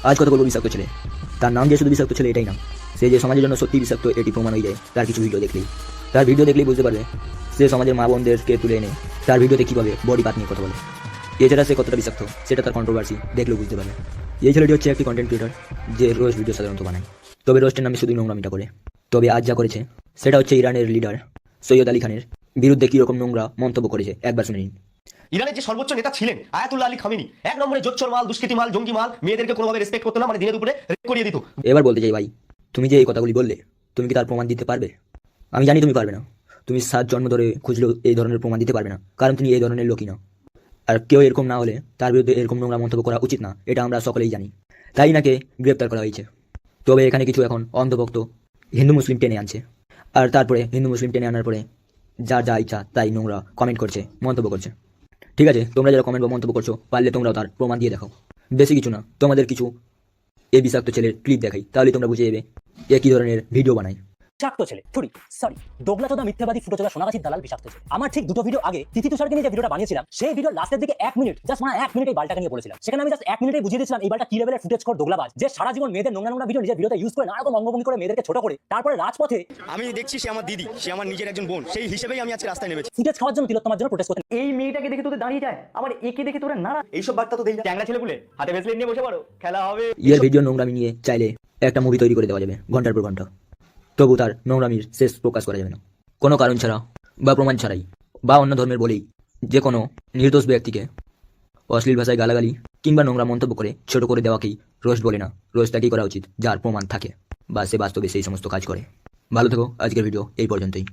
আজ কথা বলবো বিষাক্ত ছেলে। তার নাম যে শুধু বিষাক্ত ছেলে এটাই না, সে যে সমাজের জন্য সত্যি বিষাক্ত এটি প্রমাণ হয়ে যায় তার কিছু ভিডিও দেখলেই। তার ভিডিও দেখলেই বুঝতে পারবে সে সমাজের মা বোনদেরকে তুলে এনে তার ভিডিওতে কীভাবে বডি পাত নিয়ে কথা বলে। এছাড়া সে কতটা বিষাক্ত সেটা তার কন্ট্রোভার্সি দেখলেও বুঝতে পারবে। এই ছেলেটি হচ্ছে একটি কন্টেন্ট ক্রিয়েটার যে রোস্ট ভিডিও সাধারণত বানায়, তবে রোস্টের নামে শুধু নোংরামিটা করে। তবে আজ যা করেছে সেটা হচ্ছে ইরানের লিডার সৈয়দ আলী খানের বিরুদ্ধে কীরকম নোংরা মন্তব্য করেছে একবার শুনে নিন। ইরানের যে সর্বোচ্চ নেতা ছিলেন আয়াতুল্লাহ আলী খামেনি এক নম্বরে জোচ্চোর মাল, দুষ্কৃতী মাল, জঙ্গি মাল, মেয়েদেরকে কোনোভাবে রেসপেক্ট করতো না, মানে দিনে দুপুরে রেপ করিয়ে দিত। এবার বলতে চাই ভাই, তুমি যে এই কথাগুলি বললে তুমি কি তার প্রমাণ দিতে পারবে? আমি জানি তুমি পারবে না। তুমি 7 জন্ম ধরে খুঁজলেও এই ধরনের প্রমাণ দিতে পারবে না, কারণ তুমি এই ধরনের লোকই না। আর কেউ এরকম না হলে তার বিরুদ্ধে এরকম নোংরা মন্তব্য করা উচিত না, এটা আমরা সকলেই জানি। তাই নাকি গ্রেপ্তার করা হয়েছে। তবে এখানে কিছু এখন অন্ধভক্ত হিন্দু মুসলিম টেনে আনছে, আর তারপরে হিন্দু মুসলিম টেনে আনার পরে যার যা ইচ্ছা তাই নোংরা কমেন্ট করছে, মন্তব্য করছে। ঠিক আছে, তোমরা যারা কমেন্ট বা মন্তব্য করছো পারলে তোমরাও তার প্রমাণ দিয়ে দেখাও। বেশি কিছু না, তোমাদের কিছু এই বিষাক্ত ছেলের ক্লিপ দেখাই, তাহলে তোমরা বুঝে যাবে এ কী ধরনের ভিডিও বানায়। বিষাক্ত ছেলে সরি দোগলাচোদা মিথ্যাবাদী ফুটোচোদা সোনাগাছির দালাল বিষাক্ত ছেলে। আমার ঠিক দুটো ভিডিও আগে তিথি তুষারকে নিয়ে যে ভিডিওটা বানিয়েছিলাম, সেই ভিডিও লাস্টের দিকে 1 মিনিট, জাস্ট 1 মিনিট এই বালটাকে নিয়ে বলেছিলাম। সেখানে আমি জাস্ট 1 মিনিটে বুঝিয়ে দিয়েছিলাম এই বালটা কি লেভেলের ফুটেজ কর দোগলাবাজ, যে সারা জীবন মেয়েদের নোংরা ভিডিও নিজের ভিডিওতে ইউজ করে নানা রকম অঙ্গভঙ্গি করে মেয়েদেরকে ছোট করে তারপরে রাজপথে আমি দেখছি সে আমার দিদি, সে আমার নিজের একজন বোন, সেই হিসেবেই আমি আজকে রাস্তায় নেমেছি। ফুটেজ খাওয়ার জন্য তিলোত্তমার জন্য প্রোটেস্ট করতে। এই মেয়েটাকে দেখে তোদের দাঁড়িয়ে যায়, আবার একে দেখে তোরা না। এইসব বার্তা তো দেই না। ট্যাংরা ছেলে বলে হাতে ব্রেসলেট নিয়ে বসে পড়ো, খেলা হবে। এর ভিডিও নোংরামি নিয়ে চাইলে একটা মুভি তৈরি করে দেওয়া যাবে ঘন্টার পর ঘন্টা, তবু তার নোংরামির শেষ প্রকাশ করা যাবে না, কোনো কারণ ছাড়া বা প্রমাণ ছাড়াই বা অন্য ধর্মের বলেই যে কোনো নির্দোষ ব্যক্তিকে অশ্লীল ভাষায় গালাগালি কিংবা নোংরা মন্তব্য করে ছোট করে দেওয়াকেই রোস্ট বলে না। রোস্টটাকেই করা উচিত যার প্রমাণ থাকে বা সে বাস্তবে সেই সমস্ত কাজ করে। ভালো থেকো, আজকের ভিডিও এই পর্যন্তই।